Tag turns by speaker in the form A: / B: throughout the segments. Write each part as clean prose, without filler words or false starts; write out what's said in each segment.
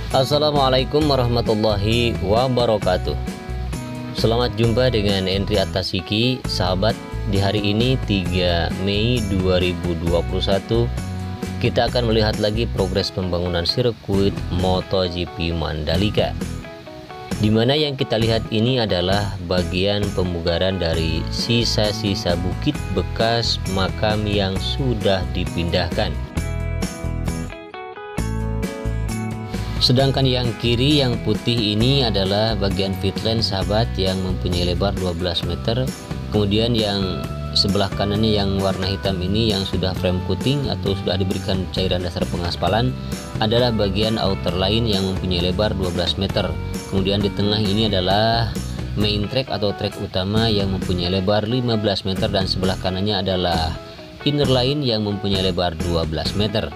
A: Assalamualaikum warahmatullahi wabarakatuh. Selamat jumpa dengan Endri Atasiki, sahabat. Di hari ini 3 Mei 2021 kita akan melihat lagi progres pembangunan sirkuit MotoGP Mandalika, di mana yang kita lihat ini adalah bagian pemugaran dari sisa-sisa bukit bekas makam yang sudah dipindahkan. Sedangkan yang kiri yang putih ini adalah bagian pitland, sahabat, yang mempunyai lebar 12 meter. Kemudian yang sebelah kanannya yang warna hitam ini yang sudah frame coating atau sudah diberikan cairan dasar pengaspalan adalah bagian outer line yang mempunyai lebar 12 meter. Kemudian di tengah ini adalah main track atau track utama yang mempunyai lebar 15 meter, dan sebelah kanannya adalah inner line yang mempunyai lebar 12 meter.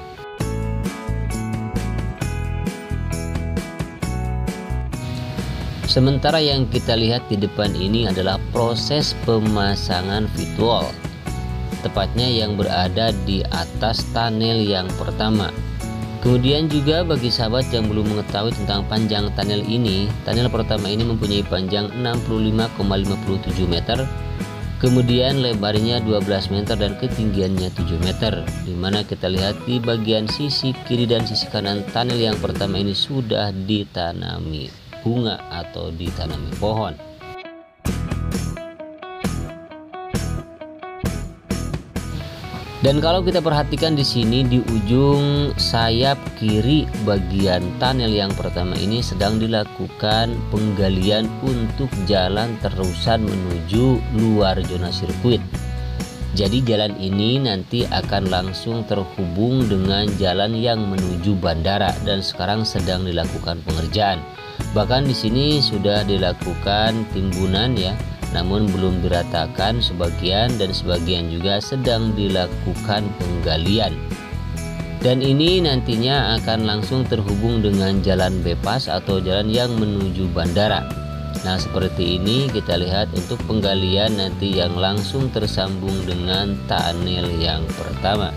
A: Sementara yang kita lihat di depan ini adalah proses pemasangan visual, tepatnya yang berada di atas tunnel yang pertama. Kemudian juga bagi sahabat yang belum mengetahui tentang panjang tunnel ini, tunnel pertama ini mempunyai panjang 65,57 meter, kemudian lebarnya 12 meter dan ketinggiannya 7 meter, dimana kita lihat di bagian sisi kiri dan sisi kanan tunnel yang pertama ini sudah ditanami bunga atau ditanami pohon. Dan kalau kita perhatikan di sini di ujung sayap kiri bagian tunnel yang pertama ini sedang dilakukan penggalian untuk jalan terusan menuju luar zona sirkuit. Jadi jalan ini nanti akan langsung terhubung dengan jalan yang menuju bandara, dan sekarang sedang dilakukan pengerjaan. Bahkan di sini sudah dilakukan timbunan ya, namun belum diratakan sebagian, dan sebagian juga sedang dilakukan penggalian. Dan ini nantinya akan langsung terhubung dengan jalan bebas atau jalan yang menuju bandara. Nah, seperti ini kita lihat untuk penggalian nanti yang langsung tersambung dengan tunnel yang pertama.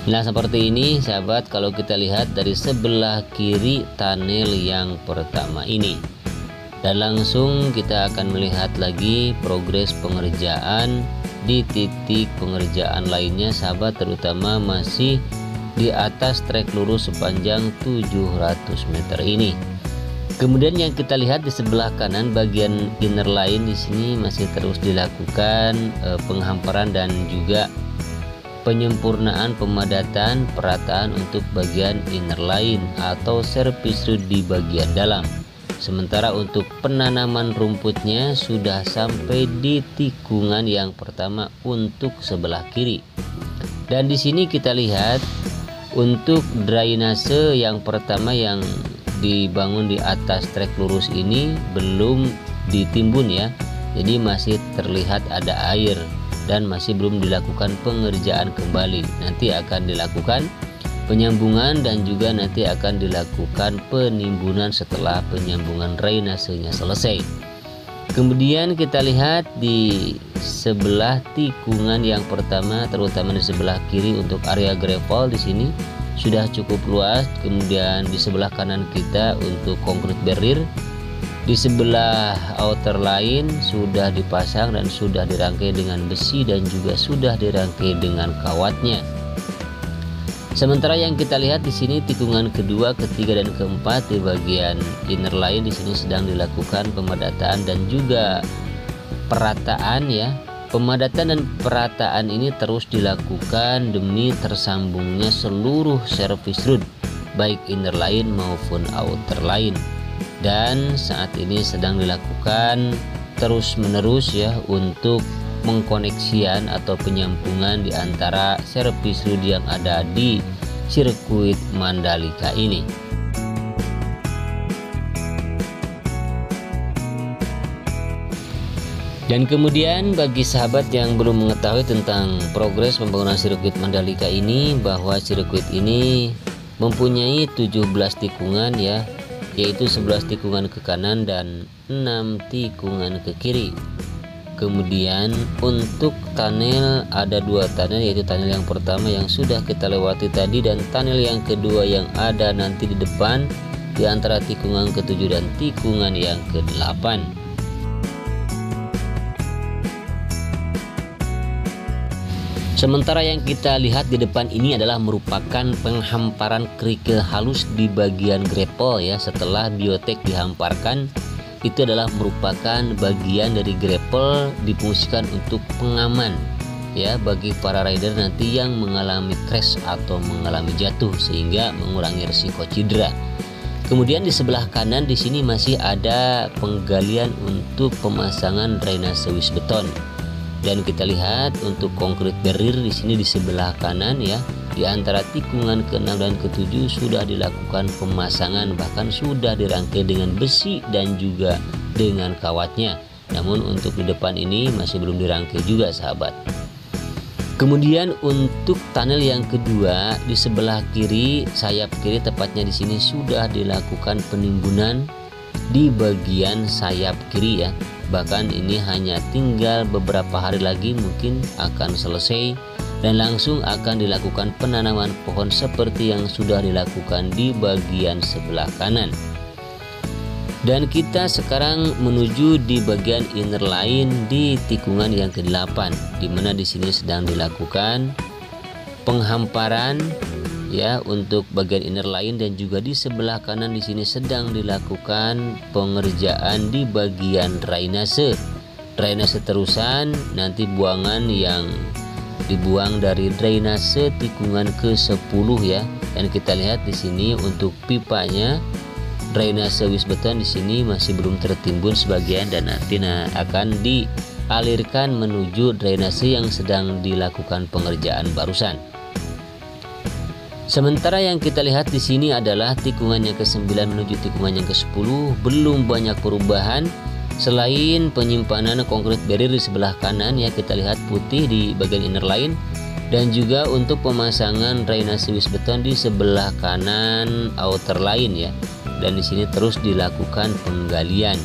A: Nah, seperti ini sahabat kalau kita lihat dari sebelah kiri tunnel yang pertama ini. Dan langsung kita akan melihat lagi progres pengerjaan di titik pengerjaan lainnya, sahabat, terutama masih di atas trek lurus sepanjang 700 meter ini. Kemudian yang kita lihat di sebelah kanan bagian inner line di sini masih terus dilakukan penghamparan dan juga penyempurnaan pemadatan perataan untuk bagian inner line atau service road di bagian dalam. Sementara untuk penanaman rumputnya sudah sampai di tikungan yang pertama untuk sebelah kiri. Dan di sini kita lihat untuk drainase yang pertama yang dibangun di atas trek lurus ini belum ditimbun ya. Jadi masih terlihat ada air dan masih belum dilakukan pengerjaan kembali. Nanti akan dilakukan penyambungan dan juga nanti akan dilakukan penimbunan setelah penyambungan drainasenya selesai. Kemudian kita lihat di sebelah tikungan yang pertama, terutama di sebelah kiri untuk area gravel di sini sudah cukup luas. Kemudian di sebelah kanan kita untuk concrete barrier. Di sebelah outer line sudah dipasang dan sudah dirangkai dengan besi dan juga sudah dirangkai dengan kawatnya. Sementara yang kita lihat di sini tikungan kedua, ketiga dan keempat di bagian inner line di sini sedang dilakukan pemadatan dan juga perataan ya. Pemadatan dan perataan ini terus dilakukan demi tersambungnya seluruh service road baik inner line maupun outer line. Dan saat ini sedang dilakukan terus menerus ya untuk pengkoneksian atau penyambungan di antara service road yang ada di sirkuit Mandalika ini. Dan kemudian bagi sahabat yang belum mengetahui tentang progres pembangunan sirkuit Mandalika ini, bahwa sirkuit ini mempunyai 17 tikungan ya, yaitu 11 tikungan ke kanan dan 6 tikungan ke kiri. Kemudian untuk tunnel ada 2 tunnel, yaitu tunnel yang pertama yang sudah kita lewati tadi dan tunnel yang kedua yang ada nanti di depan di antara tikungan ke-7 dan tikungan yang ke-8. Sementara yang kita lihat di depan ini adalah merupakan penghamparan kerikil halus di bagian grapple ya. Setelah biotek dihamparkan, itu adalah merupakan bagian dari grapple difungsikan untuk pengaman ya, bagi para rider nanti yang mengalami crash atau mengalami jatuh sehingga mengurangi risiko cedera. Kemudian di sebelah kanan di sini masih ada penggalian untuk pemasangan drainase wis beton. Dan kita lihat untuk konkrit barrier di sini di sebelah kanan ya, di antara tikungan ke-6 dan ke-7 sudah dilakukan pemasangan, bahkan sudah dirangkai dengan besi dan juga dengan kawatnya. Namun untuk di depan ini masih belum dirangkai juga sahabat. Kemudian untuk tunnel yang kedua di sebelah kiri, sayap kiri tepatnya di sini sudah dilakukan penimbunan di bagian sayap kiri ya. Bahkan ini hanya tinggal beberapa hari lagi mungkin akan selesai dan langsung akan dilakukan penanaman pohon seperti yang sudah dilakukan di bagian sebelah kanan. Dan kita sekarang menuju di bagian inner line di tikungan yang ke-8, di mana di sini sedang dilakukan penghamparan ya untuk bagian inner line, dan juga di sebelah kanan di sini sedang dilakukan pengerjaan di bagian drainase terusan, nanti buangan yang dibuang dari drainase tikungan ke-10 ya. Dan kita lihat di sini untuk pipanya drainase wis beton di sini masih belum tertimbun sebagian dan nanti akan dialirkan menuju drainase yang sedang dilakukan pengerjaan barusan. Sementara yang kita lihat di sini adalah tikungan yang ke-9 menuju tikungan yang ke-10 belum banyak perubahan selain penyimpanan konkrit barrier di sebelah kanan ya, kita lihat putih di bagian inner line, dan juga untuk pemasangan drainase wis beton di sebelah kanan outer line ya. Dan di sini terus dilakukan penggalian.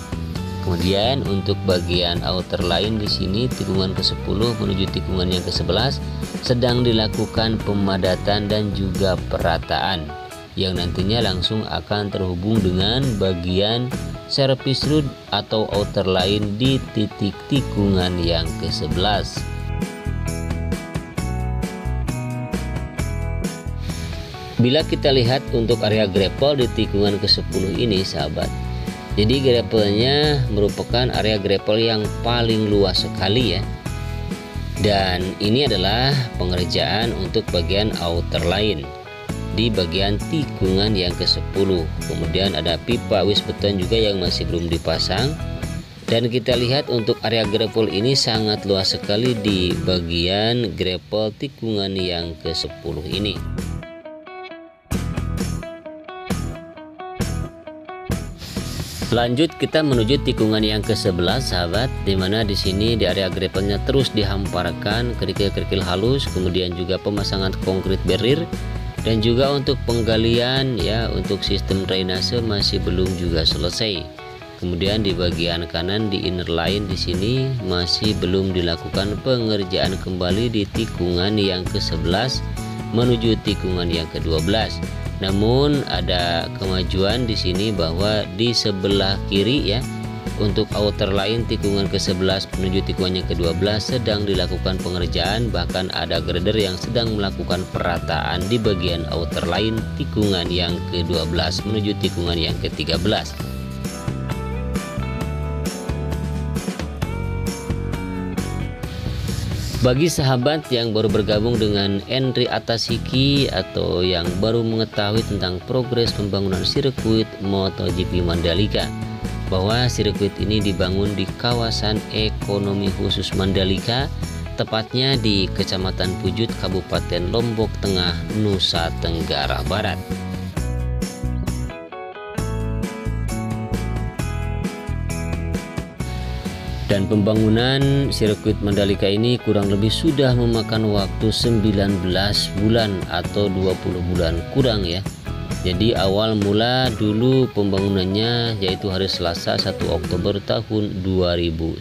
A: Kemudian untuk bagian outer line di sini tikungan ke-10 menuju tikungan yang ke-11 sedang dilakukan pemadatan dan juga perataan yang nantinya langsung akan terhubung dengan bagian service road atau outer line di titik tikungan yang ke-11. Bila kita lihat untuk area grapple di tikungan ke-10 ini sahabat, jadi grapplenya merupakan area grapple yang paling luas sekali ya. Dan ini adalah pengerjaan untuk bagian outer line di bagian tikungan yang ke-10. Kemudian ada pipa wis beton juga yang masih belum dipasang. Dan kita lihat untuk area grapple ini sangat luas sekali di bagian grapple tikungan yang ke-10 ini. Lanjut kita menuju tikungan yang ke-11 sahabat, dimana di sini di area grapplenya terus dihamparkan kerikil-kerikil halus, kemudian juga pemasangan konkrit barrier, dan juga untuk penggalian ya untuk sistem drainase masih belum juga selesai. Kemudian di bagian kanan di inner line di sini masih belum dilakukan pengerjaan kembali di tikungan yang ke-11 menuju tikungan yang ke-12. Namun ada kemajuan di sini bahwa di sebelah kiri ya untuk outer line tikungan ke-11 menuju tikungan yang ke-12 sedang dilakukan pengerjaan, bahkan ada grader yang sedang melakukan perataan di bagian outer line tikungan yang ke-12 menuju tikungan yang ke-13. Bagi sahabat yang baru bergabung dengan Enri Atashiki atau yang baru mengetahui tentang progres pembangunan sirkuit MotoGP Mandalika, bahwa sirkuit ini dibangun di kawasan ekonomi khusus Mandalika, tepatnya di Kecamatan Pujut, Kabupaten Lombok Tengah, Nusa Tenggara Barat. Dan pembangunan sirkuit Mandalika ini kurang lebih sudah memakan waktu 19 bulan atau 20 bulan kurang ya. Jadi awal mula dulu pembangunannya yaitu hari Selasa 1 Oktober tahun 2019.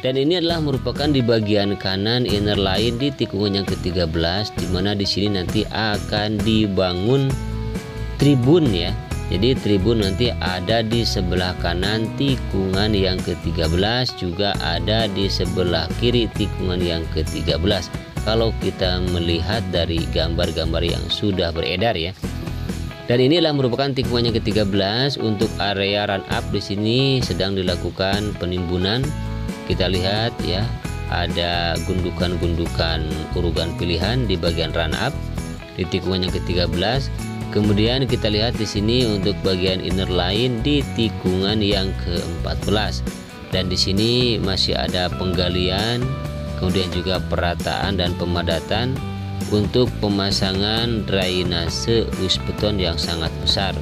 A: Dan ini adalah merupakan di bagian kanan inner line di tikungan yang ke-13, di mana di sini nanti akan dibangun tribun ya. Jadi tribun nanti ada di sebelah kanan tikungan yang ke-13, juga ada di sebelah kiri tikungan yang ke-13. Kalau kita melihat dari gambar-gambar yang sudah beredar ya. Dan inilah merupakan tikungan yang ke-13. Untuk area run up di sini sedang dilakukan penimbunan. Kita lihat ya, ada gundukan-gundukan urugan pilihan di bagian run up di tikungan yang ke-13. Kemudian kita lihat di sini untuk bagian inner line di tikungan yang ke-14. Dan di sini masih ada penggalian, kemudian juga perataan dan pemadatan untuk pemasangan drainase beton yang sangat besar.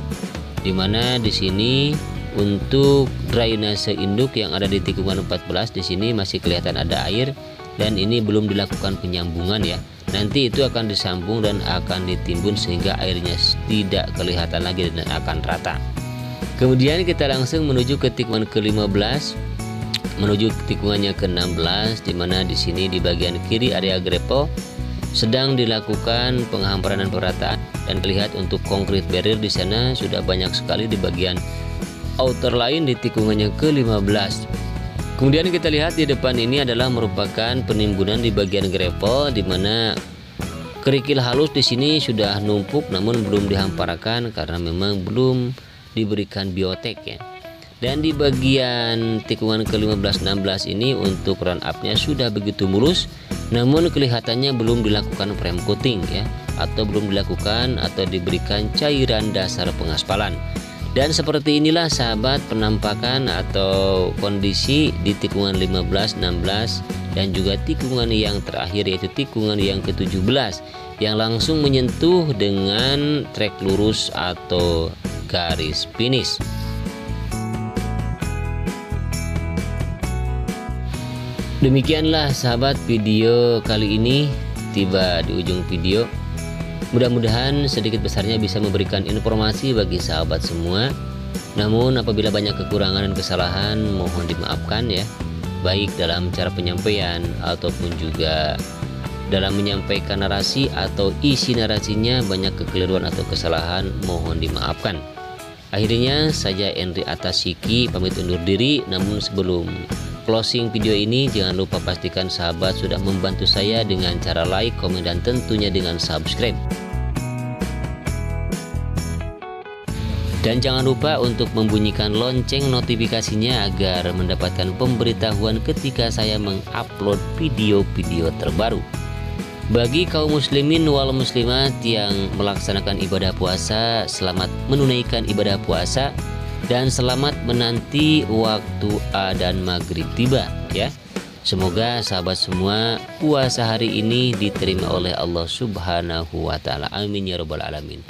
A: Dimana di sini untuk drainase induk yang ada di tikungan 14 di sini masih kelihatan ada air dan ini belum dilakukan penyambungan ya. Nanti itu akan disambung dan akan ditimbun sehingga airnya tidak kelihatan lagi dan akan rata. Kemudian kita langsung menuju ke tikungan ke-15, menuju tikungannya ke-16, di mana di sini di bagian kiri area grepo sedang dilakukan penghamparan dan perataan, dan terlihat untuk konkrit barrier di sana sudah banyak sekali di bagian outer line di tikungannya ke-15. Kemudian kita lihat di depan ini adalah merupakan penimbunan di bagian gravel, di mana kerikil halus di sini sudah numpuk namun belum dihamparkan karena memang belum diberikan biotek ya. Dan di bagian tikungan ke-15-16 ini untuk run up-nya sudah begitu mulus, namun kelihatannya belum dilakukan frame coating ya, atau belum dilakukan atau diberikan cairan dasar pengaspalan. Dan seperti inilah sahabat penampakan atau kondisi di tikungan 15, 16 dan juga tikungan yang terakhir yaitu tikungan yang ke-17 yang langsung menyentuh dengan trek lurus atau garis finish. Demikianlah sahabat video kali ini, tiba di ujung video. Mudah-mudahan sedikit besarnya bisa memberikan informasi bagi sahabat semua. Namun apabila banyak kekurangan dan kesalahan mohon dimaafkan ya, baik dalam cara penyampaian ataupun juga dalam menyampaikan narasi atau isi narasinya banyak kekeliruan atau kesalahan, mohon dimaafkan. Akhirnya saya Endri Atasiki pamit undur diri. Namun sebelum closing video ini jangan lupa pastikan sahabat sudah membantu saya dengan cara like, komen, dan tentunya dengan subscribe. Dan jangan lupa untuk membunyikan lonceng notifikasinya agar mendapatkan pemberitahuan ketika saya mengupload video-video terbaru. Bagi kaum muslimin wal muslimat yang melaksanakan ibadah puasa, selamat menunaikan ibadah puasa dan selamat menanti waktu adzan maghrib tiba ya. Semoga sahabat semua puasa hari ini diterima oleh Allah Subhanahu wa taala. Amin ya rabbal alamin.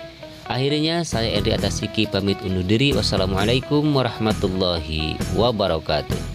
A: Akhirnya saya Endri Atasiki pamit undur diri. Wassalamualaikum warahmatullahi wabarakatuh.